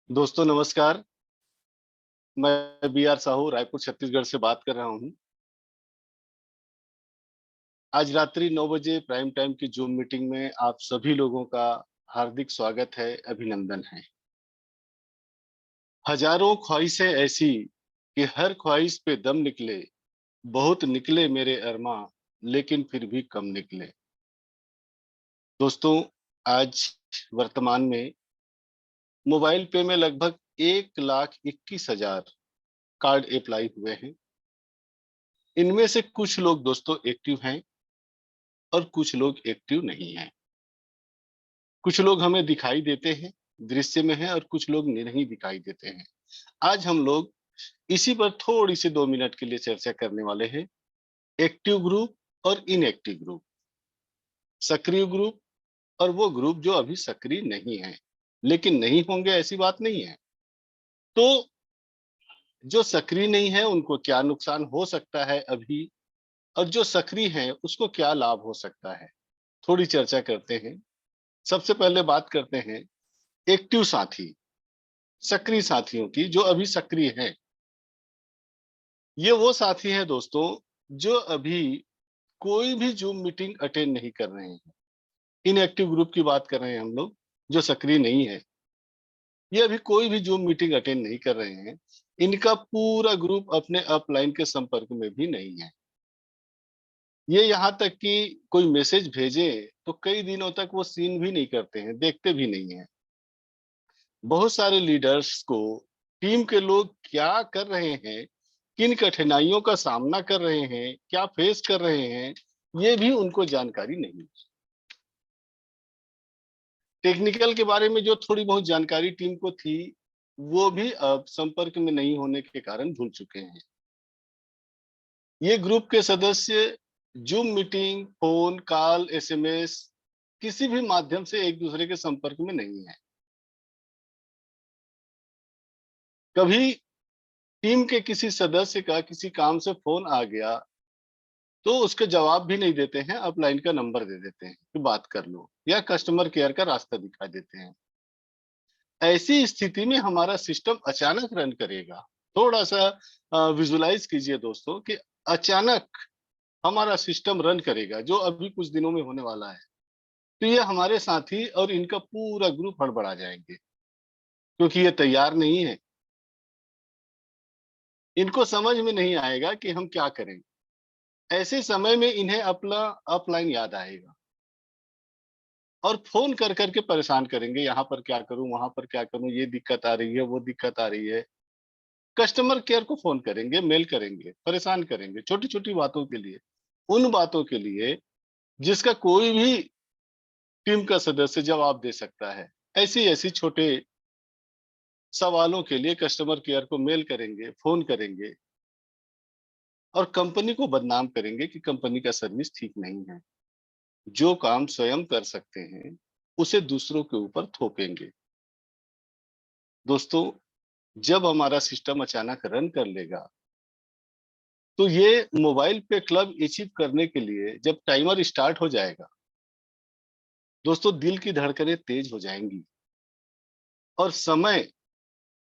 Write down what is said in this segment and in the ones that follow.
दोस्तों नमस्कार। मैं बी आर साहू रायपुर छत्तीसगढ़ से बात कर रहा हूं। आज रात्रि 9 बजे प्राइम टाइम की जूम मीटिंग में आप सभी लोगों का हार्दिक स्वागत है, अभिनंदन है। हजारों ख्वाहिशें ऐसी कि हर ख्वाहिश पे दम निकले, बहुत निकले मेरे अरमा, लेकिन फिर भी कम निकले। दोस्तों, आज वर्तमान में मोबाइल पे में लगभग 1,21,000 कार्ड अप्लाई हुए हैं। इनमें से कुछ लोग दोस्तों एक्टिव हैं और कुछ लोग एक्टिव नहीं हैं। कुछ लोग हमें दिखाई देते हैं, दृश्य में हैं, और कुछ लोग नहीं दिखाई देते हैं। आज हम लोग इसी पर थोड़ी सी 2 मिनट के लिए चर्चा करने वाले हैं। एक्टिव ग्रुप और इनएक्टिव ग्रुप, सक्रिय ग्रुप और वो ग्रुप जो अभी सक्रिय नहीं है, लेकिन नहीं होंगे ऐसी बात नहीं है। तो जो सक्रिय नहीं है उनको क्या नुकसान हो सकता है अभी, और जो सक्रिय है उसको क्या लाभ हो सकता है, थोड़ी चर्चा करते हैं। सबसे पहले बात करते हैं एक्टिव साथी, सक्रिय साथियों की जो अभी सक्रिय हैं। ये वो साथी हैं दोस्तों जो अभी कोई भी जूम मीटिंग अटेंड नहीं कर रहे हैं। इनएक्टिव ग्रुप की बात कर रहे हैं हम लोग, जो सक्रिय नहीं है। ये अभी कोई भी जूम मीटिंग अटेंड नहीं कर रहे हैं। इनका पूरा ग्रुप अपने अपलाइन के संपर्क में भी नहीं है। ये यहाँ तक कि कोई मैसेज भेजे तो कई दिनों तक वो सीन भी नहीं करते हैं, देखते भी नहीं है। बहुत सारे लीडर्स को टीम के लोग क्या कर रहे हैं, किन कठिनाइयों का सामना कर रहे हैं, क्या फेस कर रहे हैं, ये भी उनको जानकारी नहीं। टेक्निकल के बारे में जो थोड़ी बहुत जानकारी टीम को थी, वो भी अब संपर्क में नहीं होने के कारण भूल चुके हैं। ये ग्रुप के सदस्य zoom meeting, phone call, SMS किसी भी माध्यम से एक दूसरे के संपर्क में नहीं है। कभी टीम के किसी सदस्य का किसी काम से फोन आ गया तो उसके जवाब भी नहीं देते हैं, अपलाइन का नंबर दे देते हैं कि बात कर लो, या कस्टमर केयर का रास्ता दिखा देते हैं। ऐसी स्थिति में हमारा सिस्टम अचानक रन करेगा। थोड़ा सा विजुलाइज कीजिए दोस्तों कि अचानक हमारा सिस्टम रन करेगा, जो अभी कुछ दिनों में होने वाला है। तो ये हमारे साथी और इनका पूरा ग्रुप हड़बड़ा जाएंगे, क्योंकि ये तैयार नहीं है। इनको समझ में नहीं आएगा कि हम क्या करें। ऐसे समय में इन्हें अपना अपलाइन याद आएगा और फोन कर करके परेशान करेंगे, यहाँ पर क्या करूं, वहां पर क्या करूं, ये दिक्कत आ रही है, वो दिक्कत आ रही है। कस्टमर केयर को फोन करेंगे, मेल करेंगे, परेशान करेंगे छोटी छोटी बातों के लिए, उन बातों के लिए जिसका कोई भी टीम का सदस्य जवाब दे सकता है। ऐसी ऐसी छोटे सवालों के लिए कस्टमर केयर को मेल करेंगे, फोन करेंगे, और कंपनी को बदनाम करेंगे कि कंपनी का सर्विस ठीक नहीं है। जो काम स्वयं कर सकते हैं उसे दूसरों के ऊपर थोपेंगे। दोस्तों, जब हमारा सिस्टम अचानक रन कर लेगा, तो ये मोबाइल पे क्लब अचीव करने के लिए जब टाइमर स्टार्ट हो जाएगा, दोस्तों दिल की धड़कनें तेज हो जाएंगी और समय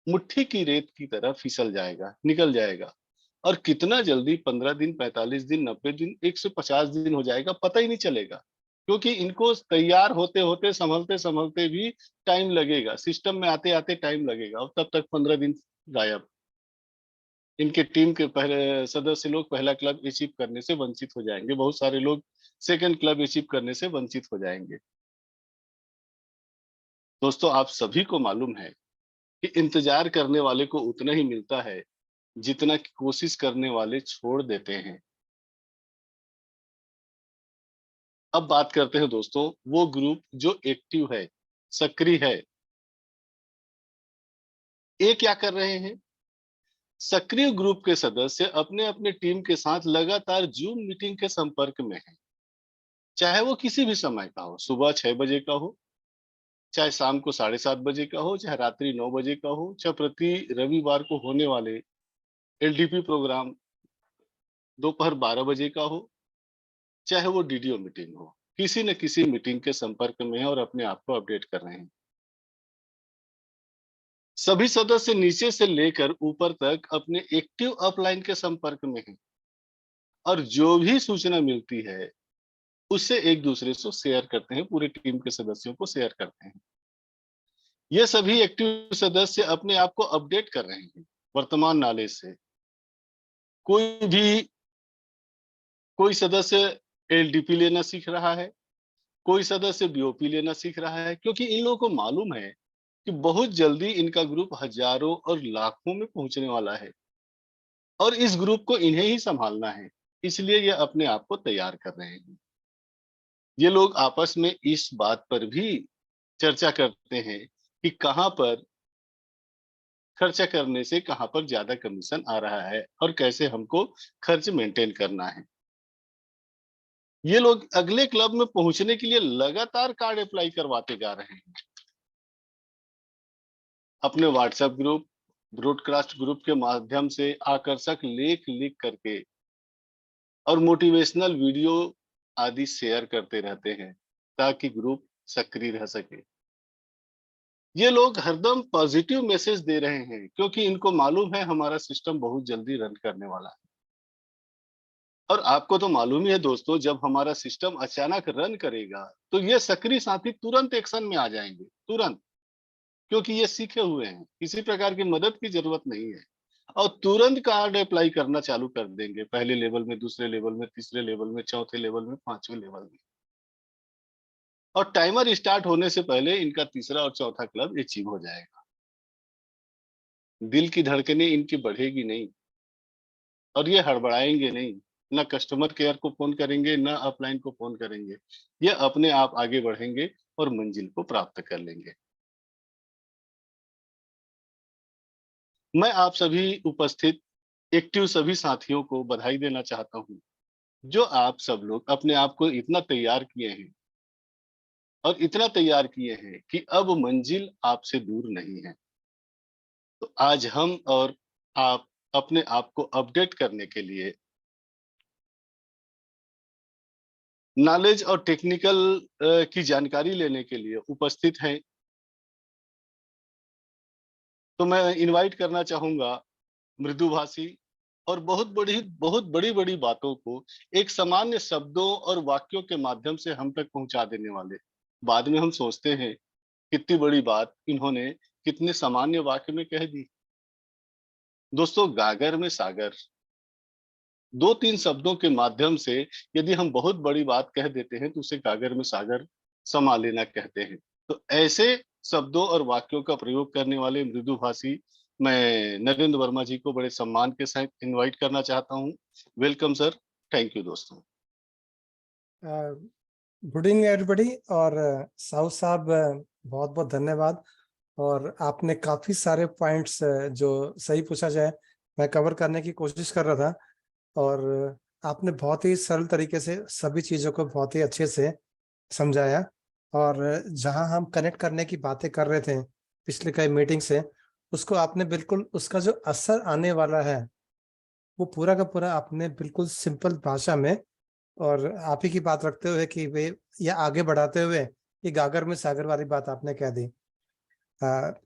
मुट्ठी की रेत की तरह फिसल जाएगा, निकल जाएगा। और कितना जल्दी 15 दिन, 45 दिन, 90 दिन, 150 दिन हो जाएगा, पता ही नहीं चलेगा। क्योंकि इनको तैयार होते होते, संभलते संभलते भी टाइम लगेगा, सिस्टम में आते आते टाइम लगेगा, और तब तक 15 दिन गायब। इनके टीम के पहले सदस्य लोग पहला क्लब अचीव करने से वंचित हो जाएंगे, बहुत सारे लोग सेकंड क्लब अचीव करने से वंचित हो जाएंगे। दोस्तों, आप सभी को मालूम है कि इंतजार करने वाले को उतना ही मिलता है जितना कि कोशिश करने वाले छोड़ देते हैं। अब बात करते हैं दोस्तों, वो ग्रुप जो एक्टिव है, सक्रिय है। ये क्या कर रहे हैं? सक्रिय ग्रुप के सदस्य अपने अपने टीम के साथ लगातार जूम मीटिंग के संपर्क में हैं। चाहे वो किसी भी समय का हो, सुबह 6 बजे का हो, चाहे शाम को 7:30 बजे का हो, चाहे रात्रि 9 बजे का हो, चाहे प्रति रविवार को होने वाले एलडीपी प्रोग्राम दोपहर 12 बजे का हो, चाहे वो डीडीओ मीटिंग हो, किसी न किसी मीटिंग के संपर्क में है और अपने आप को अपडेट कर रहे हैं। सभी सदस्य नीचे से लेकर ऊपर तक अपने एक्टिव अपलाइन के संपर्क में हैं और जो भी सूचना मिलती है उससे एक दूसरे से शेयर करते हैं, पूरी टीम के सदस्यों को शेयर करते हैं। ये सभी एक्टिव सदस्य अपने आप को अपडेट कर रहे हैं वर्तमान नॉलेज से। कोई भी कोई सदस्य एलडीपी लेना सीख रहा है, कोई सदस्य बीओपी लेना सीख रहा है, क्योंकि इन लोगों को मालूम है कि बहुत जल्दी इनका ग्रुप हजारों और लाखों में पहुंचने वाला है और इस ग्रुप को इन्हें ही संभालना है। इसलिए ये अपने आप को तैयार कर रहे हैं। ये लोग आपस में इस बात पर भी चर्चा करते हैं कि कहां पर खर्चा करने से कहां पर ज्यादा कमीशन आ रहा है और कैसे हमको खर्च मेंटेन करना है। ये लोग अगले क्लब में पहुंचने के लिए लगातार कार्ड अप्लाई करवाते जा रहे हैं। अपने व्हाट्सएप ग्रुप, ब्रॉडकास्ट ग्रुप के माध्यम से आकर्षक लेख लिख करके और मोटिवेशनल वीडियो आदि शेयर करते रहते हैं ताकि ग्रुप सक्रिय रह सके। ये लोग हरदम पॉजिटिव मैसेज दे रहे हैं क्योंकि इनको मालूम है हमारा सिस्टम बहुत जल्दी रन करने वाला है। और आपको तो मालूम ही है दोस्तों, जब हमारा सिस्टम अचानक रन करेगा तो ये सक्रिय साथी तुरंत एक्शन में आ जाएंगे, तुरंत, क्योंकि ये सीखे हुए हैं, किसी प्रकार की मदद की जरूरत नहीं है और तुरंत कार्ड अप्लाई करना चालू कर देंगे, पहले लेवल में, दूसरे लेवल में, तीसरे लेवल में, चौथे लेवल में, पांचवें लेवल में। और टाइमर स्टार्ट होने से पहले इनका तीसरा और चौथा क्लब अचीव हो जाएगा। दिल की धड़कनें इनकी बढ़ेगी नहीं और ये हड़बड़ाएंगे नहीं, ना कस्टमर केयर को फोन करेंगे, ना अपलाइन को फोन करेंगे। ये अपने आप आगे बढ़ेंगे और मंजिल को प्राप्त कर लेंगे। मैं आप सभी उपस्थित एक्टिव सभी साथियों को बधाई देना चाहता हूँ, जो आप सब लोग अपने आप को इतना तैयार किए हैं और इतना तैयार किए हैं कि अब मंजिल आपसे दूर नहीं है। तो आज हम और आप अपने आप को अपडेट करने के लिए, नॉलेज और टेक्निकल की जानकारी लेने के लिए उपस्थित हैं। तो मैं इनवाइट करना चाहूंगा मृदुभाषी और बहुत बड़ी बड़ी बातों को एक सामान्य शब्दों और वाक्यों के माध्यम से हम तक पहुंचा देने वाले। बाद में हम सोचते हैं कितनी बड़ी बात इन्होंने कितने सामान्य वाक्य में कह दी। दोस्तों, गागर में सागर, दो तीन शब्दों के माध्यम से यदि हम बहुत बड़ी बात कह देते हैं तो उसे गागर में सागर समा लेना कहते हैं। तो ऐसे शब्दों और वाक्यों का प्रयोग करने वाले मृदुभाषी मैं नरेंद्र वर्मा जी को बड़े सम्मान के साथ इनवाइट करना चाहता हूँ। Welcome sir. थैंक यू दोस्तों। Good evening everybody. और साहू साहब, बहुत बहुत धन्यवाद। और आपने काफी सारे पॉइंट्स जो सही पूछा जाए मैं कवर करने की कोशिश कर रहा था, और आपने बहुत ही सरल तरीके से सभी चीजों को बहुत ही अच्छे से समझाया। और जहां हम कनेक्ट करने की बातें कर रहे थे पिछले कई मीटिंग से, उसको आपने बिल्कुल उसका जो असर आने वाला है वो पूरा का पूरा आपने बिल्कुल सिंपल भाषा में और आप ही की बात रखते हुए कि वे या आगे बढ़ाते हुए ये गागर में सागर वाली बात आपने कह दी।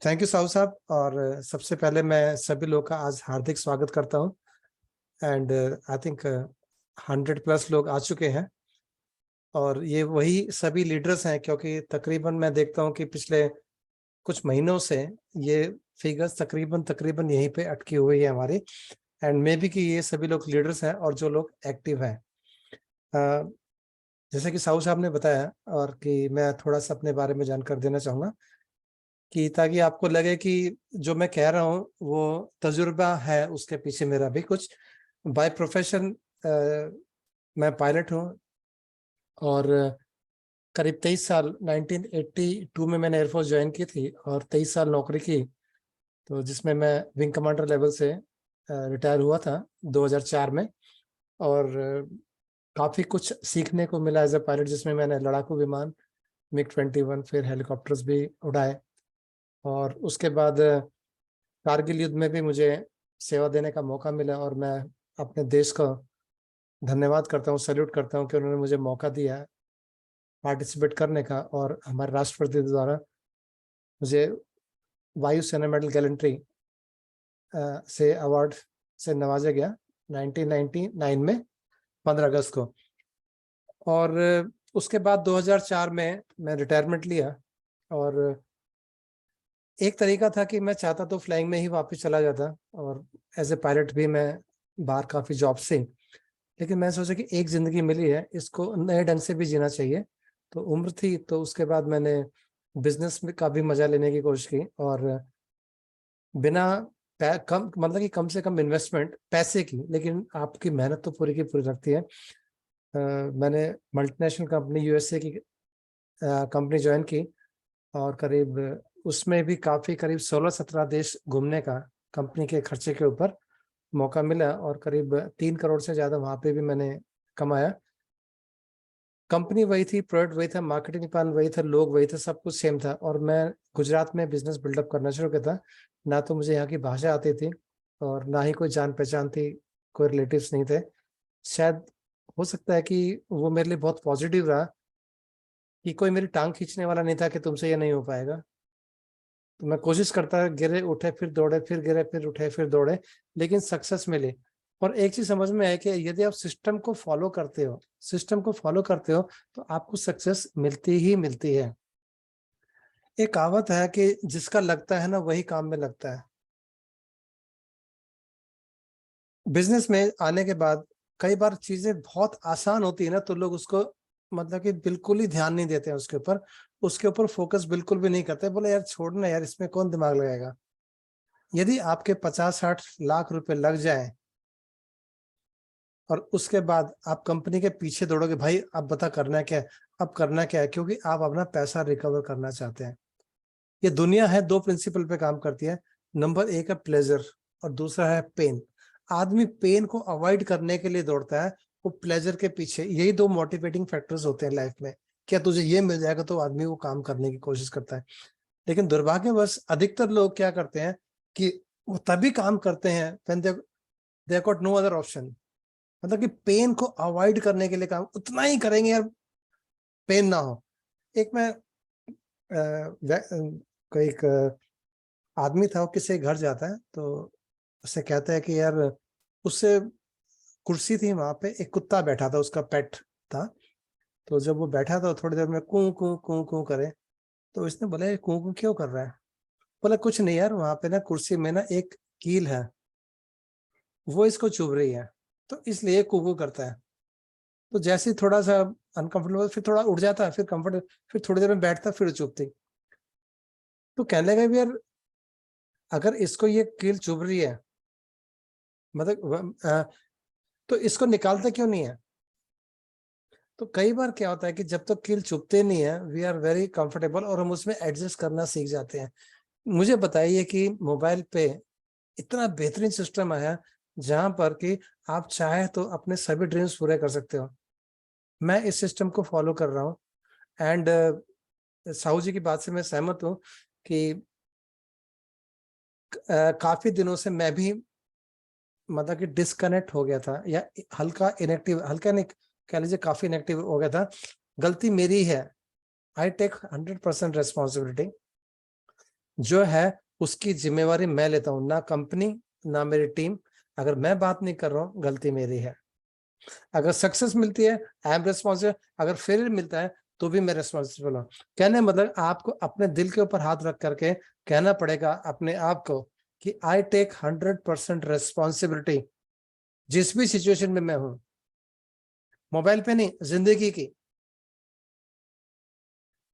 थैंक यू साहू साहब। और सबसे पहले मैं सभी लोगों का आज हार्दिक स्वागत करता हूँ। एंड आई थिंक 100+ लोग आ चुके हैं और ये वही सभी लीडर्स हैं, क्योंकि तकरीबन मैं देखता हूँ कि पिछले कुछ महीनों से ये फिगर्स तकरीबन तकरीबन यहीं पे अटकी हुई है हमारी। एंड मे बी कि ये सभी लोग लीडर्स हैं और जो लोग एक्टिव हैं। जैसे कि साहू साहब ने बताया, और कि मैं थोड़ा सा अपने बारे में जानकारी देना चाहूँगा कि ताकि आपको लगे कि जो मैं कह रहा हूँ वो तजुर्बा है उसके पीछे मेरा भी कुछ। बाय प्रोफेशन मैं पायलट हूँ और करीब 23 साल 1982 में मैंने एयरफोर्स ज्वाइन की थी और 23 साल नौकरी की, तो जिसमें मैं विंग कमांडर लेवल से रिटायर हुआ था 2004 में। और काफ़ी कुछ सीखने को मिला एज ए पायलट, जिसमें मैंने लड़ाकू विमान MiG-21 फिर हेलीकॉप्टर्स भी उड़ाए। और उसके बाद कारगिल युद्ध में भी मुझे सेवा देने का मौका मिला और मैं अपने देश का धन्यवाद करता हूँ, सैल्यूट करता हूँ कि उन्होंने मुझे मौका दिया है पार्टिसिपेट करने का और हमारे राष्ट्रपति द्वारा मुझे वायुसेना मेडल गैलेंट्री से अवार्ड से नवाजा गया 1999 में 15 अगस्त को। और उसके बाद 2004 में मैं रिटायरमेंट लिया, और एक तरीका था कि मैं चाहता तो फ्लाइंग में ही वापस चला जाता, और एज ए पायलट भी मैं बाहर काफ़ी जॉब से, लेकिन मैं सोचा कि एक ज़िंदगी मिली है, इसको नए ढंग से भी जीना चाहिए। तो उम्र थी, तो उसके बाद मैंने बिजनेस में का भी मजा लेने की कोशिश की, और बिना कम मतलब कि कम से कम इन्वेस्टमेंट पैसे की, लेकिन आपकी मेहनत तो पूरी की पूरी लगती है। मैंने मल्टीनेशनल कंपनी यूएसए की कंपनी ज्वाइन की, और करीब उसमें भी काफ़ी करीब 16-17 देश घूमने का कंपनी के खर्चे के ऊपर मौका मिला, और करीब 3 करोड़ से ज़्यादा वहाँ पे भी मैंने कमाया। कंपनी वही थी, प्रोडक्ट वही था, मार्केटिंग डिपार्टमेंट वही था, लोग वही थे, सब कुछ सेम था। और मैं गुजरात में बिजनेस बिल्डअप करना शुरू किया था। ना तो मुझे यहाँ की भाषा आती थी, और ना ही कोई जान पहचान थी, कोई रिलेटिव्स नहीं थे। शायद हो सकता है कि वो मेरे लिए बहुत पॉजिटिव रहा कि कोई मेरी टांग खींचने वाला नहीं था कि तुमसे ये नहीं हो पाएगा। तो मैं कोशिश करता, गिरे उठे फिर दौड़े, फिर गिरे फिर उठे फिर दौड़े, लेकिन सक्सेस मिली। और एक चीज समझ में है कि यदि आप सिस्टम को फॉलो करते हो, तो आपको सक्सेस मिलती ही मिलती है। एक कहावत है कि जिसका लगता है ना वही काम में लगता है। बिजनेस में आने के बाद कई बार चीजें बहुत आसान होती है ना, तो लोग उसको मतलब कि बिल्कुल ही ध्यान नहीं देते हैं उसके ऊपर फोकस बिल्कुल भी नहीं करते, बोले यार छोड़ना यार, इसमें कौन दिमाग लगाएगा। यदि आपके 50-60 लाख रुपए लग जाए, और उसके बाद आप कंपनी के पीछे दौड़ोगे, भाई अब बता करना क्या है, अब करना क्या है, क्योंकि आप अपना पैसा रिकवर करना चाहते हैं। ये दुनिया है, दो प्रिंसिपल पे काम करती है। नंबर एक है प्लेजर, और दूसरा है पेन। आदमी पेन को अवॉइड करने के लिए दौड़ता है, वो प्लेजर के पीछे। यही दो मोटिवेटिंग फैक्टर्स होते हैं लाइफ में। क्या तुझे ये मिल जाएगा, तो आदमी वो काम करने की कोशिश करता है। लेकिन दुर्भाग्यवश अधिकतर लोग क्या करते हैं कि वो तभी काम करते हैं when they got no other option. मतलब कि पेन को अवॉइड करने के लिए काम उतना ही करेंगे यार, पेन ना हो। एक मैं कोई एक आदमी था, वो किसी घर जाता है, तो उससे कहता है कि यार, उससे कुर्सी थी, वहां पे एक कुत्ता बैठा था, उसका पेट था। तो जब वो बैठा था, थोड़ी देर में कू कू कू कू करे। तो इसने बोला ये कू कू क्यों कर रहा है। बोला कुछ नहीं यार, वहां पे ना कुर्सी में ना एक कील है, वो इसको चुभ रही है, तो इसलिए कू कू करता है। तो जैसे ही थोड़ा सा अनकंफर्टेबल, फिर थोड़ा उठ जाता है, फिर कंफर्ट, फिर थोड़ी देर में बैठता, फिर चुभती। तो कहने लगा भी यार, अगर इसको ये कील चुभ रही है, मतलब तो इसको निकालता क्यों नहीं है। तो कई बार क्या होता है कि जब तक तो कील चुभते नहीं है, वी आर वेरी कंफर्टेबल, और हम उसमें एडजस्ट करना सीख जाते हैं। मुझे बताइए कि मोबाइल पे इतना बेहतरीन सिस्टम आया, जहां पर कि आप चाहे तो अपने सभी ड्रीम्स पूरे कर सकते हो। मैं इस सिस्टम को फॉलो कर रहा हूँ। एंड साहू जी की बात से मैं सहमत हूँ कि काफी दिनों से मैं भी मतलब कि डिस्कनेक्ट हो गया था, या हल्का इनएक्टिव, हल्का नहीं कह लीजिए, काफी इनएक्टिव हो गया था। गलती मेरी है, आई टेक 100% रेस्पॉन्सिबिलिटी। जो है उसकी जिम्मेवारी मैं लेता हूँ, ना कंपनी ना मेरी टीम। अगर मैं बात नहीं कर रहा हूँ, गलती मेरी है। अगर सक्सेस मिलती है, आई एम रिस्पॉन्सिबल। अगर फेलियर मिलता है, तो भी मैं रिस्पॉन्सिबल हूँ। कहने मतलब आपको अपने दिल के ऊपर हाथ रख करके कहना पड़ेगा अपने आप को कि आई टेक 100% रेस्पॉन्सिबिलिटी, जिस भी सिचुएशन में मैं हूं। मोबाइल पे नहीं, जिंदगी की।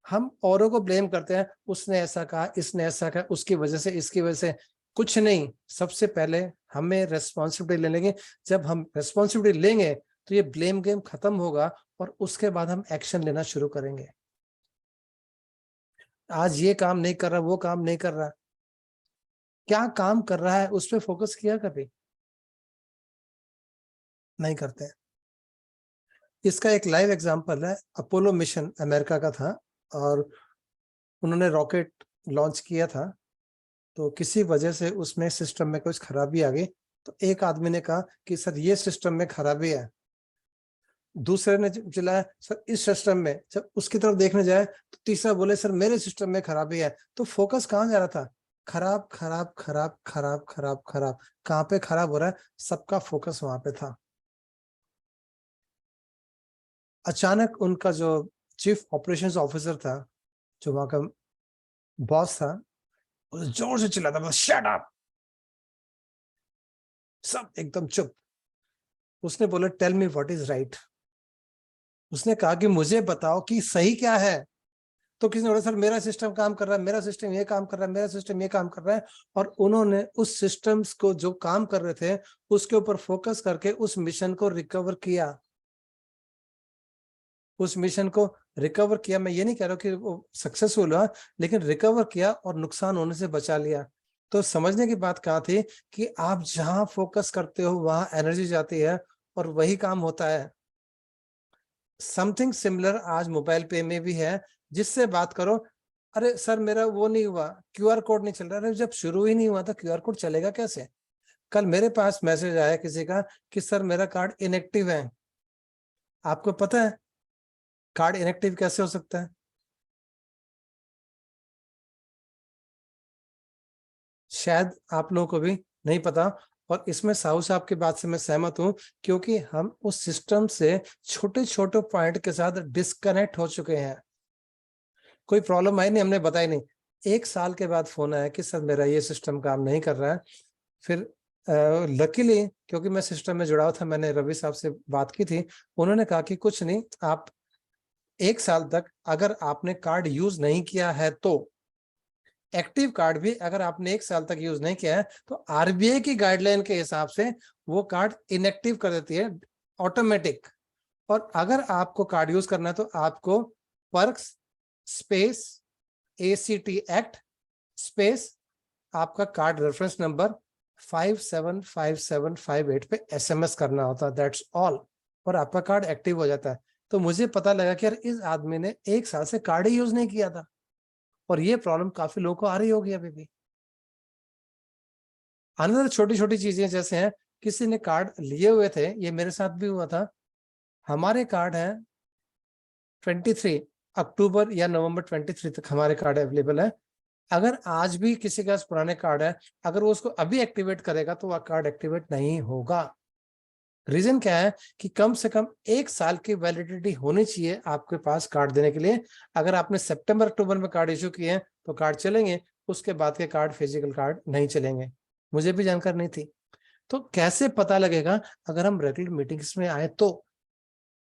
हम औरों को ब्लेम करते हैं, उसने ऐसा कहा, इसने ऐसा कहा, उसकी वजह से, इसकी वजह से। कुछ नहीं, सबसे पहले हमें रेस्पॉन्सिबिलिटी ले लेंगे। जब हम रेस्पॉन्सिबिलिटी लेंगे, तो ये ब्लेम गेम खत्म होगा, और उसके बाद हम एक्शन लेना शुरू करेंगे। आज ये काम नहीं कर रहा, वो काम नहीं कर रहा, क्या काम कर रहा है उस पर फोकस किया कभी? नहीं करते हैं। इसका एक लाइव एग्जांपल है, अपोलो मिशन अमेरिका का था, और उन्होंने रॉकेट लॉन्च किया था। तो किसी वजह से उसमें सिस्टम में कुछ खराबी आ गई। तो एक आदमी ने कहा कि सर ये सिस्टम में खराबी है। दूसरे ने चिल्लाया सर इस सिस्टम में। जब उसकी तरफ देखने जाए, तो तीसरा बोले सर मेरे सिस्टम में खराबी है। तो फोकस कहाँ जा रहा था? खराब खराब खराब खराब खराब खराब। कहाँ पे खराब हो रहा है? सबका फोकस वहां पे था। अचानक उनका जो चीफ ऑपरेशंस ऑफिसर था, जो वहां का बॉस था, वो जोर से चिल्लाता, बस शट अप। सब एकदम चुप। उसने बोला tell me what is right. उसने कहा कि मुझे बताओ कि सही क्या है। तो किसी ने बोला सर मेरा सिस्टम काम कर रहा है, मेरा सिस्टम ये काम कर रहा है, मेरा सिस्टम ये काम कर रहा है। और उन्होंने उस सिस्टम्स को जो काम कर रहे थे उसके ऊपर फोकस करके उस मिशन को रिकवर किया। उस मिशन को रिकवर किया। मैं ये नहीं कह रहा कि वो सक्सेसफुल हुआ, लेकिन रिकवर किया और नुकसान होने से बचा लिया। तो समझने की बात कहाँ थी कि आप जहां फोकस करते हो वहां एनर्जी जाती है और वही काम होता है। समथिंग सिमिलर आज मोबाइल पे में भी है। जिससे बात करो, अरे सर मेरा वो नहीं हुआ, क्यूआर कोड नहीं चल रहा। अरे जब शुरू ही नहीं हुआ तो क्यूआर कोड चलेगा कैसे? कल मेरे पास मैसेज आया किसी का कि सर मेरा कार्ड इनएक्टिव है। आपको पता है कार्ड इनएक्टिव कैसे हो सकता है? शायद आप लोगों को भी नहीं पता। और इसमें साहू साहब की बात से मैं सहमत हूं, क्योंकि हम उस सिस्टम से छोटे छोटे पॉइंट के साथ डिस्कनेक्ट हो चुके हैं। कोई प्रॉब्लम आई नहीं, हमने बताई नहीं। 1 साल के बाद फोन आया कि सर मेरा ये सिस्टम काम नहीं कर रहा है। फिर लकीली क्योंकि मैं सिस्टम में जुड़ा हुआ था, मैंने रवि साहब से बात की थी। उन्होंने कहा कि कुछ नहीं, आप 1 साल तक अगर आपने कार्ड यूज नहीं किया है तो, एक्टिव कार्ड भी अगर आपने 1 साल तक यूज नहीं किया है तो आरबीआई की गाइडलाइन के हिसाब से वो कार्ड इनएक्टिव कर देती है ऑटोमेटिक। और अगर आपको कार्ड यूज करना है तो आपको perks space ACT act space आपका कार्ड रेफरेंस नंबर 575758 पे SMS करना होता है, दैट्स ऑल। और आपका कार्ड एक्टिव हो जाता है। तो मुझे पता लगा कि यार इस आदमी ने 1 साल से कार्ड ही यूज नहीं किया था। और ये प्रॉब्लम काफी लोगों को आ रही होगी अभी भी। अनदर छोटी छोटी चीजें जैसे हैं, किसी ने कार्ड लिए हुए थे, ये मेरे साथ भी हुआ था। हमारे कार्ड है 23 अक्टूबर या नवंबर 23 तक हमारे कार्ड अवेलेबल है। अगर आज भी किसी के पास पुराने कार्ड है, अगर वो उसको अभी एक्टिवेट करेगा तो वह कार्ड एक्टिवेट नहीं होगा। रीजन क्या है कि कम से कम 1 साल की वैलिडिटी होनी चाहिए आपके पास कार्ड देने के लिए। अगर आपने सितंबर अक्टूबर में कार्ड इशू किए हैं तो कार्ड चलेंगे, उसके बाद के कार्ड फिजिकल कार्ड नहीं चलेंगे। मुझे भी जानकारी नहीं थी। तो कैसे पता लगेगा? अगर हम रेगुलर मीटिंग्स में आए तो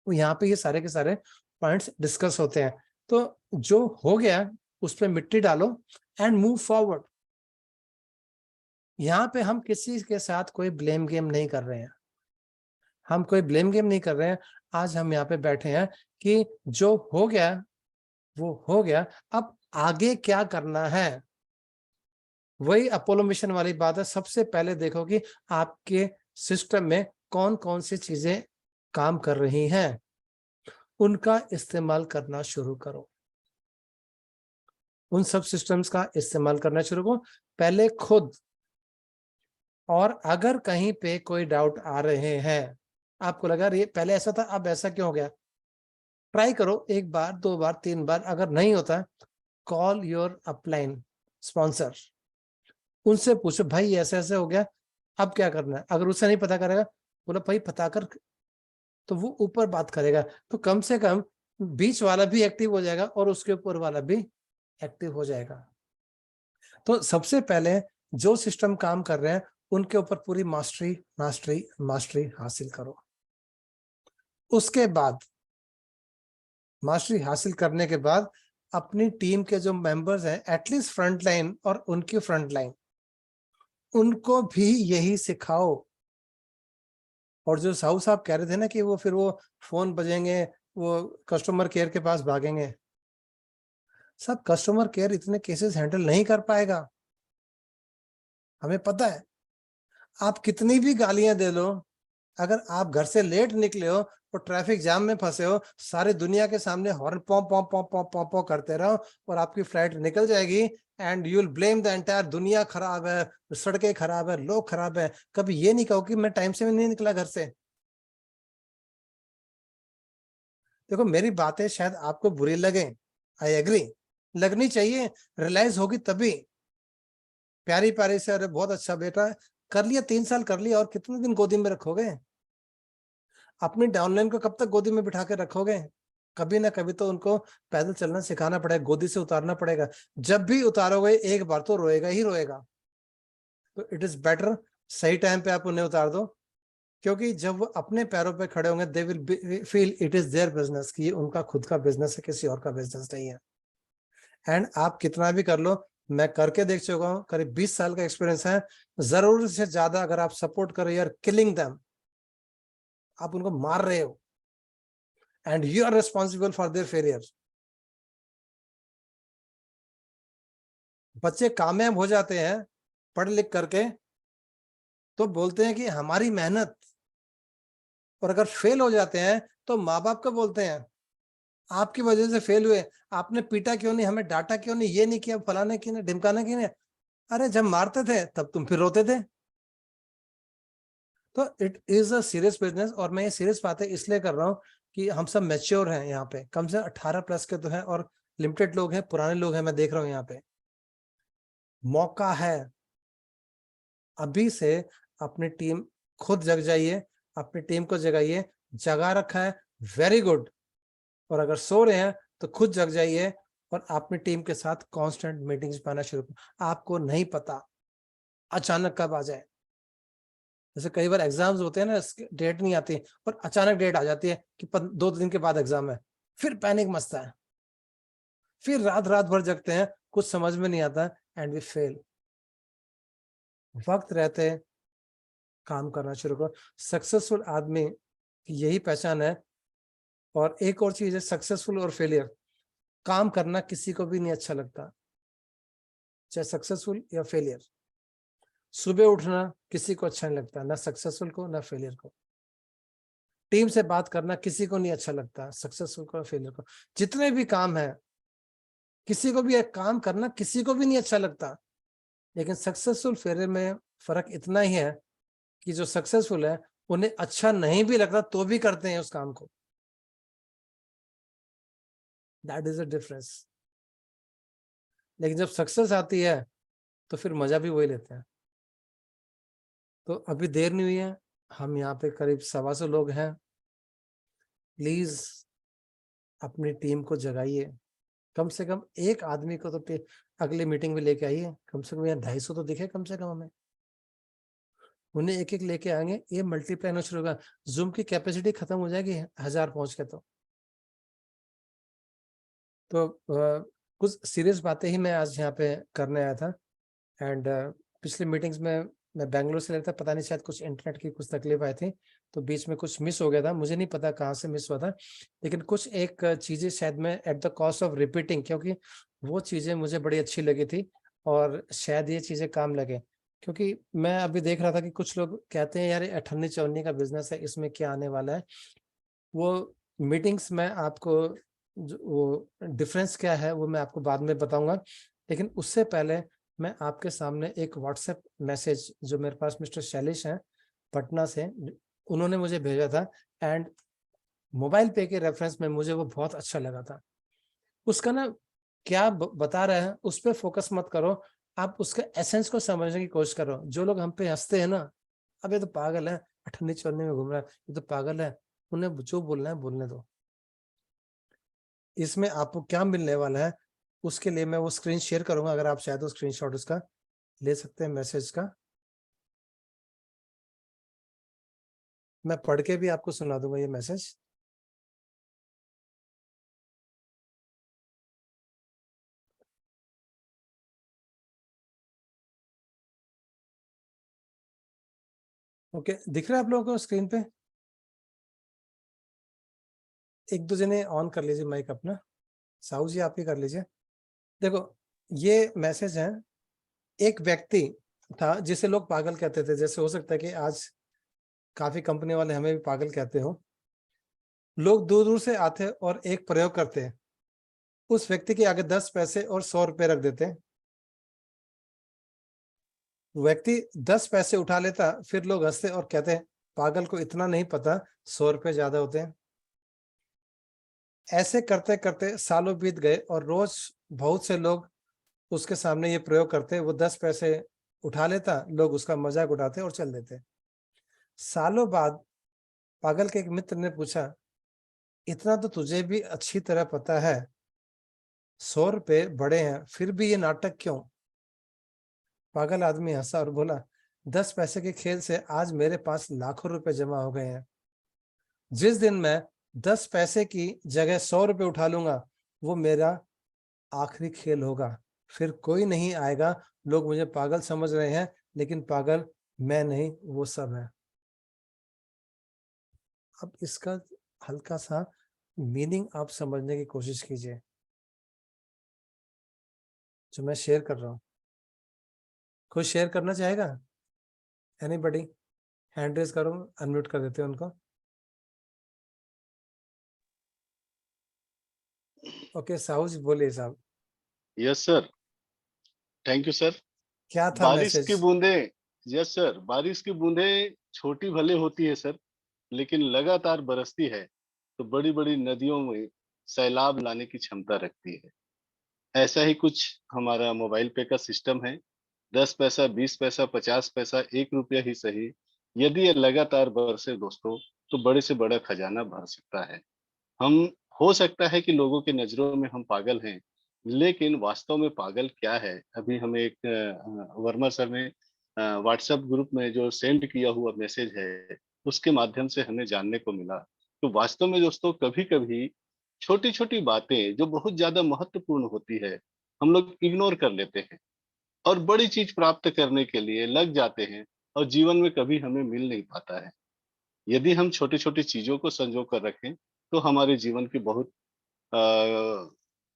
यहाँ पे ये सारे के सारे पॉइंट्स डिस्कस होते हैं। तो जो हो गया उस पर मिट्टी डालो एंड मूव फॉरवर्ड। यहाँ पे हम किसी के साथ कोई ब्लेम गेम नहीं कर रहे हैं। हम कोई ब्लेम गेम नहीं कर रहे हैं। आज हम यहाँ पे बैठे हैं कि जो हो गया वो हो गया, अब आगे क्या करना है। वही अपोलो मिशन वाली बात है। सबसे पहले देखो कि आपके सिस्टम में कौन कौन सी चीजें काम कर रही हैं, उनका इस्तेमाल करना शुरू करो। उन सब सिस्टम्स का इस्तेमाल करना शुरू करो पहले खुद। और अगर कहीं पे कोई डाउट आ रहे हैं, आपको लगा ये पहले ऐसा था अब ऐसा क्यों हो गया, ट्राई करो 1 बार 2 बार 3 बार। अगर नहीं होता, कॉल योर अपलाइन स्पॉन्सर, उनसे पूछो भाई ऐसे ऐसे हो गया, अब क्या करना है। अगर उससे नहीं पता करेगा, बोला भाई पता कर, तो वो ऊपर बात करेगा। तो कम से कम बीच वाला भी एक्टिव हो जाएगा और उसके ऊपर वाला भी एक्टिव हो जाएगा। तो सबसे पहले जो सिस्टम काम कर रहे हैं उनके ऊपर पूरी मास्टरी मास्टरी मास्टरी हासिल करो। उसके बाद मास्टरी हासिल करने के बाद अपनी टीम के जो मेंबर्स हैं, एटलीस्ट फ्रंट लाइन और उनकी फ्रंट लाइन, उनको भी यही सिखाओ। और जो साहू साहब कह रहे थे ना कि वो फिर वो फोन बजेंगे, वो कस्टमर केयर के पास भागेंगे, सब कस्टमर केयर इतने केसेस हैंडल नहीं कर पाएगा। हमें पता है। आप कितनी भी गालियां दे लो, अगर आप घर से लेट निकले हो और ट्रैफिक जाम में फंसे हो, सारी दुनिया के सामने हॉर्न पॉ पॉ पॉ पॉ पॉ पॉ करते रहो और आपकी फ्लाइट निकल जाएगी। And you will blame the entire दुनिया खराब है, सड़कें खराब है, लोग खराब है। कभी ये नहीं कहो कि मैं टाइम से नहीं निकला घर से। देखो मेरी बातें शायद आपको बुरी लगे, आई एग्री, लगनी चाहिए, रियलाइज होगी तभी। प्यारी प्यारी से, अरे बहुत अच्छा बेटा, कर लिया 3 साल कर लिया, और कितने दिन गोदी में रखोगे? अपनी डाउनलाइन को कब तक गोदी में बिठा के रखोगे? कभी ना कभी तो उनको पैदल चलना सिखाना पड़ेगा, गोदी से उतारना पड़ेगा। जब भी उतारोगे एक बार तो रोएगा ही रोएगा। तो इट इज बेटर सही टाइम पे आप उन्हें उतार दो, क्योंकि जब वो अपने पैरों पे खड़े होंगे they will feel it is their business, कि ये उनका खुद का बिजनेस है, किसी और का बिजनेस नहीं है। एंड आप कितना भी कर लो, मैं करके देख चुका हूँ, करीब 20 साल का एक्सपीरियंस है, जरूरत से ज्यादा अगर आप सपोर्ट कर रहे हो, यू आर किलिंग देम, आप उनको मार रहे हो, and you are responsible for their failure. बच्चे कामयाब हो जाते हैं पढ़ लिख करके, तो बोलते हैं कि हमारी मेहनत, और अगर फेल हो जाते हैं तो माँ बाप को बोलते हैं आपकी वजह से फेल हुए, आपने पीटा क्यों नहीं, हमें डांटा क्यों नहीं, ये नहीं किया, फलाने की नहीं, ढिमकाने की नहीं। अरे जब मारते थे तब तुम फिर रोते थे। तो it is a serious business, और मैं ये सीरियस बातें इसलिए कर रहा हूँ कि हम सब मैच्योर हैं यहाँ पे, कम से 18 प्लस के तो हैं, और लिमिटेड लोग हैं, पुराने लोग हैं, मैं देख रहा हूँ यहाँ पे। मौका है अभी से, अपनी टीम खुद जग जाइए, अपनी टीम को जगाइए। जगा रखा है, वेरी गुड, और अगर सो रहे हैं तो खुद जग जाइए, और अपनी टीम के साथ कांस्टेंट मीटिंग्स पाना शुरू करो। आपको नहीं पता अचानक कब आ जाए, जैसे कई बार एग्जाम्स होते हैं ना, डेट नहीं आती और अचानक डेट आ जाती है कि 2 दिन के बाद एग्जाम है, फिर पैनिक मचता है, फिर रात रात भर जगते हैं, कुछ समझ में नहीं आता, एंड वी फेल। वक्त रहते काम करना शुरू करो। सक्सेसफुल आदमी की यही पहचान है। और एक और चीज है, सक्सेसफुल और फेलियर, काम करना किसी को भी नहीं अच्छा लगता, चाहे सक्सेसफुल या फेलियर। सुबह उठना किसी को अच्छा नहीं लगता, ना सक्सेसफुल को ना फेलियर को। टीम से बात करना किसी को नहीं अच्छा लगता, सक्सेसफुल को फेलियर को। जितने भी काम है, किसी को भी एक काम करना किसी को भी नहीं अच्छा लगता, लेकिन सक्सेसफुल फेलियर में फर्क इतना ही है कि जो सक्सेसफुल है उन्हें अच्छा नहीं भी लगता तो भी करते हैं उस काम को। That is a difference. लेकिन जब सक्सेस आती है तो फिर मजा भी वही लेते हैं। तो अभी देर नहीं हुई है, हम यहाँ पे करीब 125 लोग हैं। प्लीज अपनी टीम को जगाइए, कम से कम एक आदमी को तो अगली मीटिंग में लेके आइए, कम से कम यहाँ 250 तो दिखे कम से कम हमें। उन्हें एक एक लेके आएंगे, ये मल्टीप्लाई होना शुरू होगा। जूम की कैपेसिटी खत्म हो जाएगी 1000 पहुंच के। तो कुछ सीरियस बातें ही मैं आज यहाँ पे करने आया था। एंड पिछली मीटिंग्स में मैं बेंगलोर से लेता, पता नहीं शायद कुछ इंटरनेट की कुछ तकलीफ आई थी, तो बीच में कुछ मिस हो गया था, मुझे नहीं पता कहाँ से मिस हुआ था। लेकिन कुछ एक चीज़ें शायद मैं at the cost of repeating, क्योंकि वो चीज़ें मुझे बड़ी अच्छी लगी थी, और शायद ये चीज़ें काम लगे। क्योंकि मैं अभी देख रहा था कि कुछ लोग कहते हैं यार अठन्नी चौन्नी का बिजनेस है, इसमें क्या आने वाला है। वो मीटिंग्स में आपको वो डिफरेंस क्या है वो मैं आपको बाद में बताऊंगा। लेकिन उससे पहले मैं आपके सामने एक व्हाट्सएप मैसेज जो मेरे पास मिस्टर शैलेश हैं पटना से, उन्होंने मुझे भेजा था, एंड मोबाइल पे के रेफरेंस में मुझे वो बहुत अच्छा लगा था। उसका ना क्या बता रहा है उस पर फोकस मत करो, आप उसके एसेंस को समझने की कोशिश करो। जो लोग हम पे हंसते हैं ना, अब ये तो पागल है, अठन्नी चौन्नी में घूम रहा है, ये तो पागल है, उन्हें जो बोलना है बोलने दो। इसमें आपको क्या मिलने वाला है उसके लिए मैं वो स्क्रीन शेयर करूंगा, अगर आप चाहे तो स्क्रीनशॉट उसका ले सकते हैं मैसेज का। मैं पढ़ के भी आपको सुना दूंगा ये मैसेज। ओके, दिख रहा है आप लोगों को स्क्रीन पे? एक दो जने ऑन कर लीजिए माइक अपना। साहू जी आप ही कर लीजिए। देखो ये मैसेज है, एक व्यक्ति था जिसे लोग पागल कहते थे, जैसे हो सकता है कि आज काफी कंपनी वाले हमें भी पागल कहते हो। लोग दूर दूर से आते और एक प्रयोग करते, उस व्यक्ति के आगे 10 पैसे और 100 रुपए रख देते। व्यक्ति 10 पैसे उठा लेता, फिर लोग हंसते और कहते पागल को इतना नहीं पता 100 रुपए ज्यादा होते हैं। ऐसे करते करते सालों बीत गए और रोज बहुत से लोग उसके सामने ये प्रयोग करते, वो 10 पैसे उठा लेता, लोग उसका मजाक उड़ाते और चल देते। सालों बाद पागल के एक मित्र ने पूछा, इतना तो तुझे भी अच्छी तरह पता है, 100 रुपए बड़े हैं, फिर भी ये नाटक क्यों? पागल आदमी हंसा और बोला, 10 पैसे के खेल से आज मेरे पास लाखों रुपए जमा हो गए हैं। जिस दिन मैं 10 पैसे की जगह 100 रुपए उठा लूंगा, वो मेरा आखिरी खेल होगा। फिर कोई नहीं आएगा, लोग मुझे पागल समझ रहे हैं, लेकिन पागल मैं नहीं, वो सब है। अब इसका हल्का सा मीनिंग आप समझने की कोशिश कीजिए, जो मैं शेयर कर रहा हूं। कोई शेयर करना चाहेगा? एनीबॉडी? हैंड रेज करो, अनम्यूट कर देते हैं उनको। ओके, साहू जी बोलिए साहब, yes sir, thank you sir. क्या था बारिश की मैसेज? बूंदें, यस सर, बारिश की बूंदें छोटी भले होती है सर, लेकिन लगातार बरसती है तो बड़ी बड़ी नदियों में सैलाब लाने की क्षमता रखती है। ऐसा ही कुछ हमारा मोबाइल पे का सिस्टम है। 10 पैसा, 20 पैसा, 50 पैसा, 1 रुपया ही सही, यदि ये लगातार बरसे दोस्तों, तो बड़े से बड़ा खजाना भर सकता है। हम, हो सकता है कि लोगों की नजरों में हम पागल हैं, लेकिन वास्तव में पागल क्या है, अभी हमें एक वर्मा सर ने व्हाट्सएप ग्रुप में जो सेंड किया हुआ मैसेज है, उसके माध्यम से हमें जानने को मिला। तो वास्तव में दोस्तों, कभी कभी छोटी छोटी बातें जो बहुत ज्यादा महत्वपूर्ण होती है, हम लोग इग्नोर कर लेते हैं और बड़ी चीज प्राप्त करने के लिए लग जाते हैं, और जीवन में कभी हमें मिल नहीं पाता है। यदि हम छोटी छोटी चीजों को संजो कर रखें, तो हमारे जीवन की बहुत अ,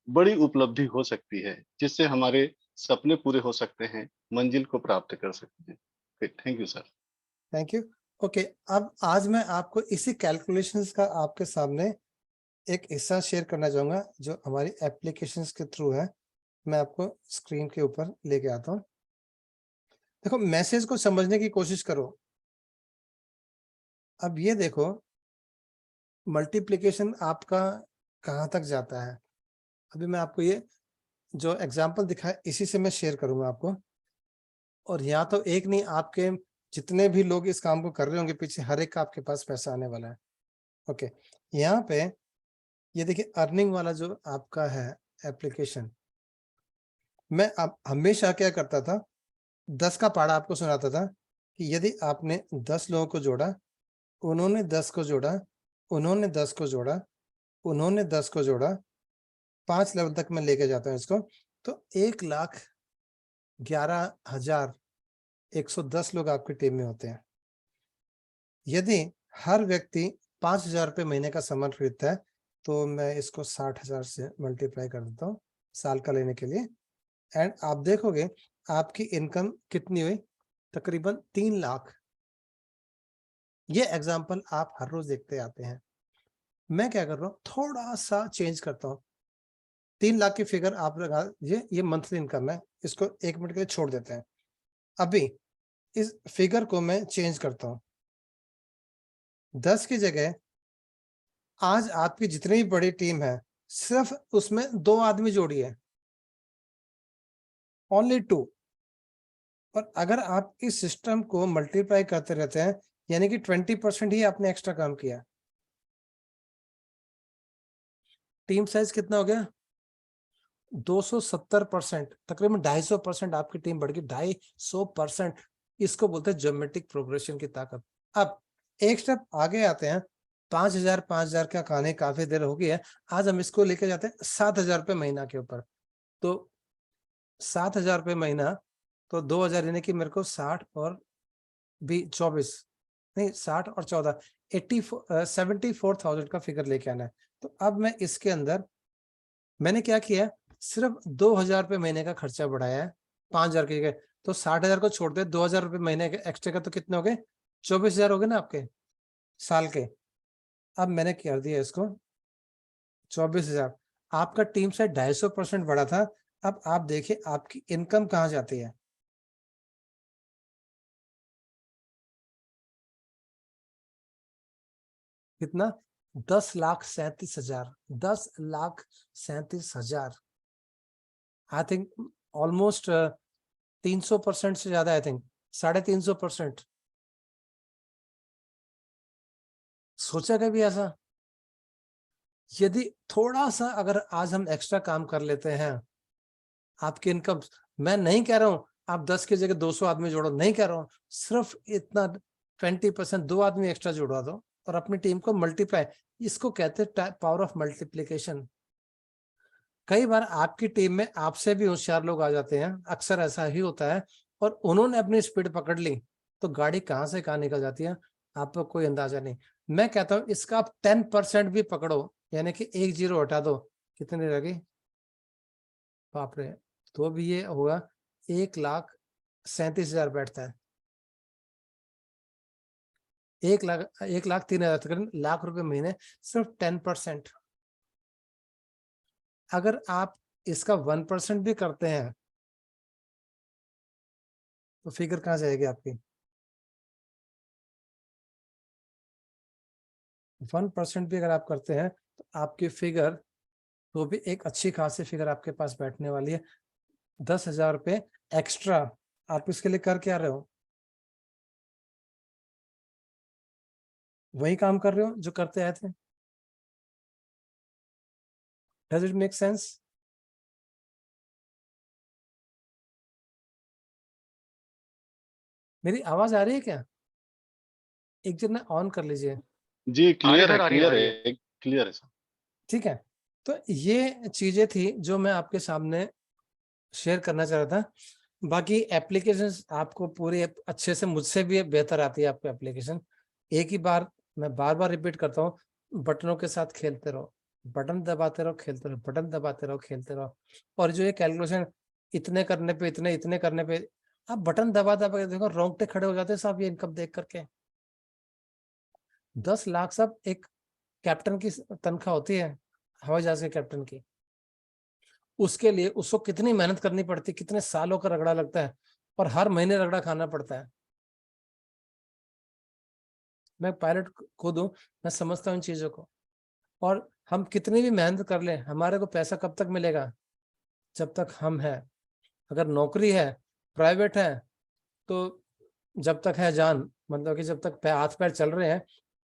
बड़ी उपलब्धि हो सकती है, जिससे हमारे सपने पूरे हो सकते हैं, मंजिल को प्राप्त कर सकते हैं। Thank you sir. Thank you. Okay, अब आज मैं आपको इसी कैलकुलेशंस का आपके सामने एक हिस्सा शेयर करना चाहूंगा, जो हमारी एप्लीकेशंस के थ्रू है। मैं आपको स्क्रीन के ऊपर लेके आता हूँ। देखो, मैसेज को समझने की कोशिश करो। अब ये देखो, मल्टीप्लिकेशन आपका कहाँ तक जाता है। अभी मैं आपको ये जो एग्जांपल दिखा है, इसी से मैं शेयर करूंगा आपको। और यहाँ तो एक नहीं, आपके जितने भी लोग इस काम को कर रहे होंगे पीछे, हर एक का आपके पास पैसा आने वाला है। ओके, यहाँ पे ये देखिए, अर्निंग वाला जो आपका है एप्लीकेशन, मैं अब हमेशा क्या करता था, 10 का पाड़ा आपको सुनाता था कि यदि आपने 10 लोगों को जोड़ा, उन्होंने 10 को जोड़ा, उन्होंने 10 को जोड़ा, उन्होंने 10 को जोड़ा, 5 लेवल तक मैं लेके जाता हूँ इसको, तो 1,11,110 लोग आपकी टीम में होते हैं। यदि हर व्यक्ति 5,000 रुपये महीने का सामान खरीदता है, तो मैं इसको 60,000 से मल्टीप्लाई कर देता हूँ साल का लेने के लिए। एंड आप देखोगे आपकी इनकम कितनी हुई, तकरीबन 3 लाख। ये एग्जाम्पल आप हर रोज देखते आते हैं। मैं क्या कर रहा हूँ, थोड़ा सा चेंज करता हूँ। 3 लाख की फिगर आप लगा, ये मंथली इनकम है, इसको 1 मिनट के लिए छोड़ देते हैं। अभी इस फिगर को मैं चेंज करता हूँ, 10 की जगह आज आपकी जितनी भी बड़ी टीम है, सिर्फ उसमें 2 आदमी जोड़िए, ओनली 2। और अगर आप इस सिस्टम को मल्टीप्लाई करते रहते हैं, यानी कि 20% ही आपने एक्स्ट्रा काम किया। टीम साइज कितना हो गया, 270%, तकरीबन 250% आपकी टीम बढ़ गई, 250%। इसको बोलते हैं ज्योमेट्रिक प्रोग्रेशन की ताकत। अब एक स्टेप आगे आते हैं, 5,000 का कहानी काफी देर हो गई है, आज हम इसको लेके जाते हैं 7,000 रुपये महीना के ऊपर। तो 7,000 रुपये महीना, तो 2,000 यानी कि मेरे को 60 और भी 24, नहीं 60 और 14, 74,000 का फिगर लेके आना है। तो अब मैं इसके अंदर मैंने क्या किया, सिर्फ 2,000 रुपये महीने का खर्चा बढ़ाया है, 5,000 की जगह। तो 60,000 को छोड़ दे, 2,000 रुपये महीने के एक्स्ट्रा का, तो कितने हो गए, 24,000 हो गए ना आपके साल के। अब मैंने कर दिया इसको 24,000। आपका टीम से 250% बढ़ा था। अब आप देखिए आपकी इनकम कहाँ जाती है, कितना, 10,37,000, 10,37,000। आई थिंक ऑलमोस्ट 300% से ज्यादा, आई थिंक 350%। सोचा कभी ऐसा? यदि थोड़ा सा अगर आज हम एक्स्ट्रा काम कर लेते हैं, आपकी इनकम, मैं नहीं कह रहा हूं आप 10 की जगह 200 आदमी जोड़ो, नहीं कह रहा हूं, सिर्फ इतना 20%, 2 आदमी एक्स्ट्रा जुड़वा दो और अपनी टीम को मल्टीप्लाई, इसको कहते हैं पावर ऑफ मल्टीप्लीकेशन। कई बार आपकी टीम में आपसे भी होशियार लोग आ जाते हैं, अक्सर ऐसा ही होता है, और उन्होंने अपनी स्पीड पकड़ ली तो गाड़ी कहां से कहां निकल जाती है आपको कोई अंदाजा नहीं। मैं कहता हूं इसका आप 10% भी पकड़ो, यानी कि 1 जीरो हटा दो, कितनी रह गई? बाप रे, तो भी ये होगा 1,37,000 बैठता है। 1,03,000 तक, लाख रुपए महीने, सिर्फ 10%। अगर आप इसका 1% भी करते हैं तो फिगर कहां जाएगी आपकी? 1% भी अगर आप करते हैं तो आपकी फिगर, तो भी एक अच्छी खासी फिगर आपके पास बैठने वाली है। 10,000 रुपये एक्स्ट्रा आप इसके लिए कर क्या रहे हो? वही काम कर रहे हो जो करते आए थे। Does it make sense? मेरी आवाज आ रही है क्या? एक जन ऑन कर लीजिए। जी, आ रही है क्लियर है, सर, आ रही है, आ क्लियर रही है। है, क्लियर है सर। ठीक है, तो ये चीजें थी जो मैं आपके सामने शेयर करना चाह रहा था। बाकी एप्लीकेशंस आपको पूरी अच्छे से, मुझसे भी बेहतर आती है आपको एप्लीकेशन। एक ही बार, मैं बार बार रिपीट करता हूँ, बटनों के साथ खेलते रहो, बटन दबाते रहो, खेलते रहो, बटन दबाते रहो, खेलते रहो। और जो ये कैलकुलेशन, इतने करने पे इतने, इतने करने पे, आप बटन दबा दबा के देखो, रोंगटे खड़े हो जाते हैं साहब ये इनकम देख करके। 10 लाख साहब एक कैप्टन की तनख्वाह होती है, हवाई जहाज के कैप्टन की। उसके लिए उसको कितनी मेहनत करनी पड़ती है, कितने सालों का रगड़ा लगता है, और हर महीने रगड़ा खाना पड़ता है। मैं पायलट खुद हूं, मैं समझता हूँ इन चीजों को। और हम कितनी भी मेहनत कर लें, हमारे को पैसा कब तक मिलेगा? जब तक हम हैं। अगर नौकरी है, प्राइवेट है, तो जब तक है जान, मतलब कि जब तक हाथ पैर चल रहे हैं,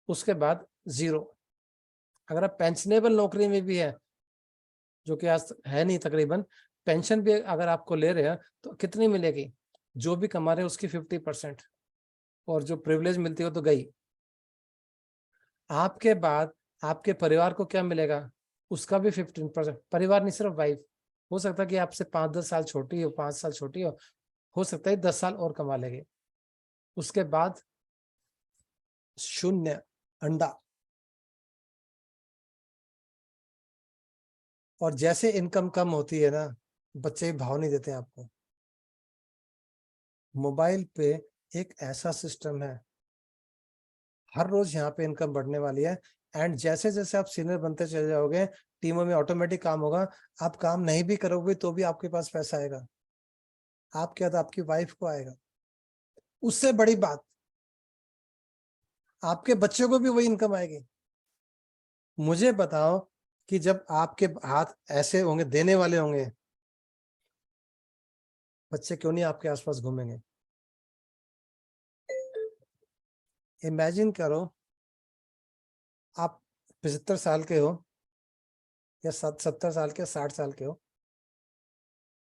उसके बाद जीरो। अगर आप पेंशनेबल नौकरी में भी है, जो कि आज है नहीं तकरीबन, पेंशन भी अगर आपको ले रहे हैं तो कितनी मिलेगी? जो भी कमा रहे हैं उसकी 50%, और जो प्रिविलेज मिलती है तो गई। आपके बाद आपके परिवार को क्या मिलेगा? उसका भी 15%। परिवार नहीं, सिर्फ वाइफ। हो सकता है कि आपसे 5-10 साल छोटी हो, 5 साल छोटी हो सकता है 10 साल और कमा लेंगे। उसके बाद शून्य, अंडा। और जैसे इनकम कम होती है ना, बच्चे भाव नहीं देते हैं आपको। मोबाइल पे एक ऐसा सिस्टम है, हर रोज यहाँ पे इनकम बढ़ने वाली है। एंड जैसे जैसे आप सीनियर बनते चले जाओगे, टीमों में ऑटोमेटिक काम होगा। आप काम नहीं भी करोगे तो भी आपके पास पैसा आएगा, आपके बाद आपकी वाइफ को आएगा। उससे बड़ी बात, आपके बच्चों को भी वही इनकम आएगी। मुझे बताओ कि जब आपके हाथ ऐसे होंगे, देने वाले होंगे, बच्चे क्यों नहीं आपके आसपास घूमेंगे? इमेजिन करो, आप 75 साल के हो, या 70 साल के, 60 साल के हो,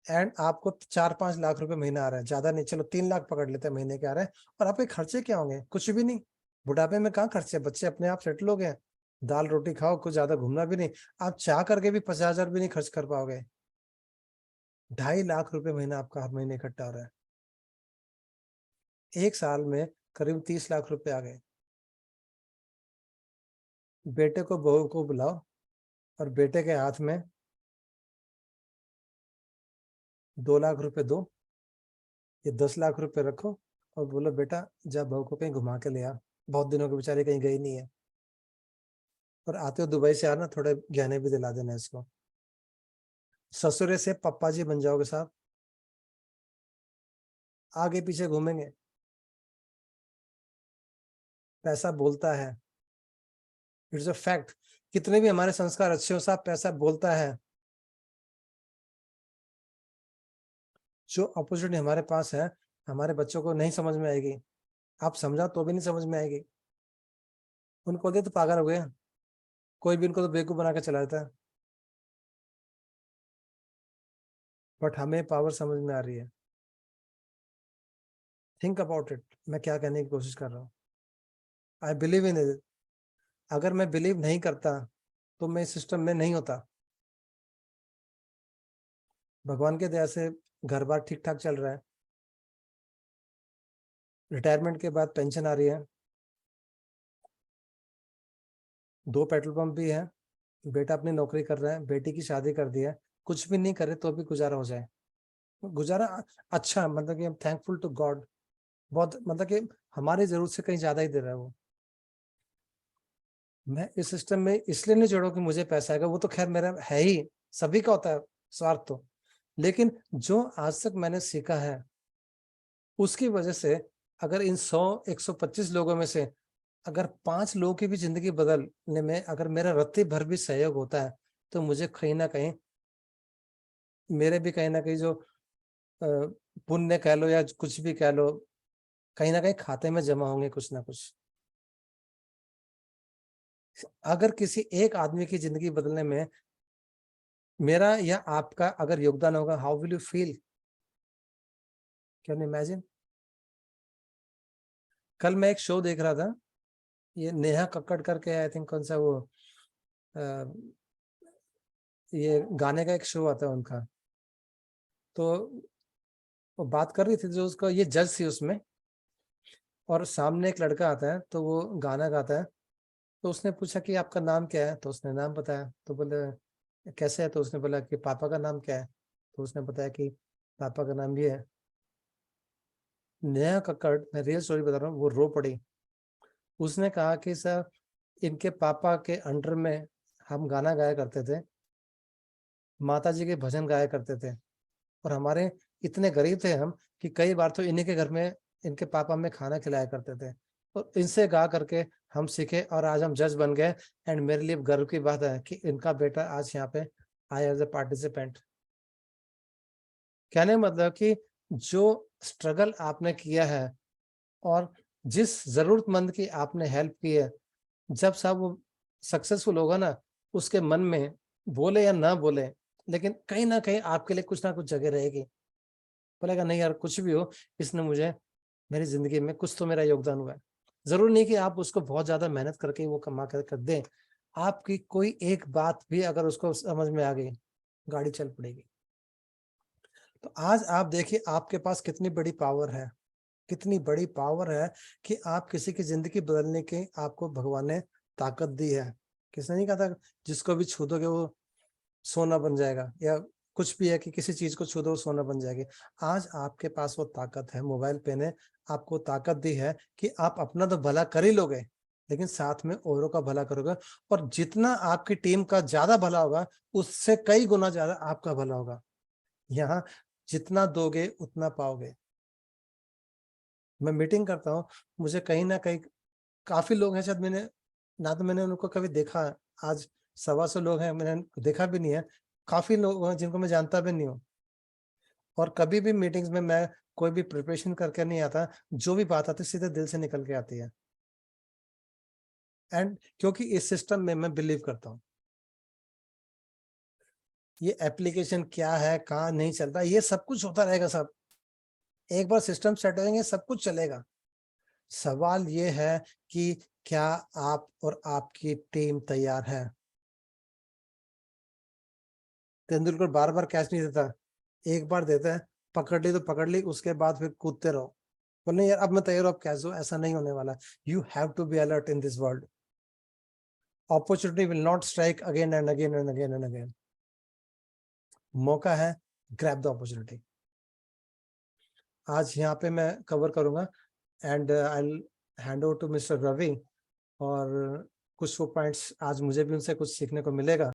एंड आपको 4-5 लाख रुपए महीना आ रहा है, ज्यादा नहीं, चलो 3 लाख पकड़ लेते हैं महीने के आ रहे हैं, और आपके खर्चे क्या होंगे? कुछ भी नहीं। बुढ़ापे में कहाँ खर्चे, बच्चे अपने आप सेटल हो गए, दाल रोटी खाओ, कुछ ज्यादा घूमना भी नहीं। आप चाह करके भी 50,000 भी नहीं खर्च कर पाओगे। 2.5 लाख रुपए महीना आपका हर महीने इकट्ठा हो रहा है। एक साल में करीब 30 लाख रुपए आ गए। बेटे को, बहू को बुलाओ, और बेटे के हाथ में 2 लाख रुपए दो, ये 10 लाख रुपए रखो, और बोलो बेटा जा बहू को कहीं घुमा के ले आ, बहुत दिनों के बेचारे कहीं गई नहीं है, और आते हो दुबई से आना, थोड़े गहने भी दिला देना इसको। ससुरे से पप्पा जी बन जाओगे साहब, आगे पीछे घूमेंगे। पैसा बोलता है, इट्स अ फैक्ट। कितने भी हमारे संस्कार अच्छे हो साहब, पैसा बोलता है। जो अपॉर्चुनिटी हमारे पास है, हमारे बच्चों को नहीं समझ में आएगी, आप समझाओ तो भी नहीं समझ में आएगी। उनको बोलते तो पागल हो गए, कोई भी उनको तो बेवकूफ बना के चला जाता है। बट हमें पावर समझ में आ रही है। थिंक अबाउट इट, मैं क्या कहने की कोशिश कर रहा हूँ। I believe in it. अगर मैं बिलीव नहीं करता तो मैं इस सिस्टम में नहीं होता। भगवान के दया से घर बार ठीक ठाक चल रहा है, रिटायरमेंट के बाद पेंशन आ रही है, 2 पेट्रोल पंप भी है, बेटा अपनी नौकरी कर रहा है, बेटी की शादी कर दी है, कुछ भी नहीं करे तो भी गुजारा हो जाए। गुजारा अच्छा, मतलब कि थैंकफुल टू गॉड, बहुत मतलब कि हमारी जरूरत से कहीं ज्यादा ही दे रहा है वो। मैं इस सिस्टम में इसलिए नहीं जोड़ा कि मुझे पैसा आएगा, वो तो खैर मेरा है ही, सभी का होता है स्वार्थ तो। लेकिन जो आज तक मैंने सीखा है उसकी वजह से, अगर इन 100-125 लोगों में से अगर 5 लोगों की भी जिंदगी बदलने में अगर मेरा रत्ती भर भी सहयोग होता है, तो मुझे कहीं ना कहीं, मेरे भी कहीं ना कहीं जो पुण्य कह लो या कुछ भी कह लो, कहीं ना कहीं खाते में जमा होंगे कुछ ना कुछ। अगर किसी एक आदमी की जिंदगी बदलने में मेरा या आपका अगर योगदान होगा, how will you feel, can imagine. कल मैं एक शो देख रहा था, ये नेहा कक्कड़ करके, आई थिंक कौन सा वो ये गाने का एक शो आता है उनका, तो वो बात कर रही थी, जो उसका ये जज थी उसमें, और सामने एक लड़का आता है तो वो गाना गाता है, तो उसने पूछा कि आपका नाम क्या है, तो उसने नाम बताया, तो बोले कैसे है, तो उसने बोला कि पापा का नाम क्या है, तो उसने बताया कि पापा का नाम ये है। नेहा कक्कड़, मैं रियल स्टोरी बता रहा हूँ, वो रो पड़ी। उसने कहा कि सर, इनके पापा के अंडर में हम गाना गाया करते थे, माता जी के भजन गाया करते थे, और हमारे इतने गरीब थे हम कि कई बार तो इन्हीं के घर में इनके पापा में खाना खिलाया करते थे, और इनसे गा करके हम सीखे और आज हम जज बन गए। एंड मेरे लिए गर्व की बात है कि इनका बेटा आज यहाँ पे आया एज ए पार्टिसिपेंट। कहने मतलब कि जो स्ट्रगल आपने किया है और जिस जरूरतमंद की आपने हेल्प की है, जब साहब वो सक्सेसफुल होगा ना, उसके मन में बोले या ना बोले, लेकिन कहीं ना कहीं आपके लिए कुछ ना कुछ जगह रहेगी। बोलेगा नहीं यार, कुछ भी हो, इसने मुझे मेरी जिंदगी में कुछ तो मेरा योगदान हुआ है। जरूर नहीं कि आप उसको बहुत ज्यादा मेहनत करके वो कमा कर दें, आपकी कोई एक बात भी अगर उसको समझ में आ गई, गाड़ी चल पड़ेगी। तो आज आप देखिए आपके पास कितनी बड़ी पावर है, कितनी बड़ी पावर है कि आप किसी की जिंदगी बदलने की आपको भगवान ने ताकत दी है। किसने नहीं कहा था जिसको भी छू दोगे वो सोना बन जाएगा, या कुछ भी है कि किसी चीज को छू दो सोना बन जाएगी। आज आपके पास वो ताकत है, मोबाइल पे ने आपको ताकत दी है कि आप अपना तो भला कर ही लोगे, लेकिन साथ में औरों का भला करोगे, और जितना आपकी टीम का ज्यादा भला होगा उससे कई गुना ज्यादा आपका भला होगा। यहाँ जितना दोगे उतना पाओगे। मैं मीटिंग करता हूँ, मुझे कहीं ना कहीं काफी लोग हैं, शायद मैंने ना तो मैंने उनको कभी देखा है, आज 125 लोग हैं, मैंने देखा भी नहीं है। काफी लोग हैं जिनको मैं जानता भी नहीं हूँ, और कभी भी मीटिंग्स में मैं कोई भी प्रिपरेशन करके नहीं आता, जो भी बात आती है सीधे दिल से निकल के आती है। एंड क्योंकि इस सिस्टम में मैं बिलीव करता हूँ, ये एप्लीकेशन क्या है, कहाँ नहीं चल रहा, ये सब कुछ होता रहेगा सब, एक बार सिस्टम सेट होंगे सब कुछ चलेगा। सवाल ये है कि क्या आप और आपकी टीम तैयार है। तेंदुलकर बार बार कैच नहीं देता, एक बार देता है, पकड़ ली तो पकड़ ली, उसके बाद फिर कूदते रहो, बोले यार अब मैं तैयार हूं, अब कैच दो, ऐसा नहीं होने वाला। You have to be alert in this world. Opportunity will not strike again and again and again and again. मौका है, ग्रैब द अपॉर्चुनिटी। आज यहाँ पे मैं कवर करूंगा, and I hand over to mister Ravi, और कुछ वो पॉइंट्स आज मुझे भी उनसे कुछ सीखने को मिलेगा।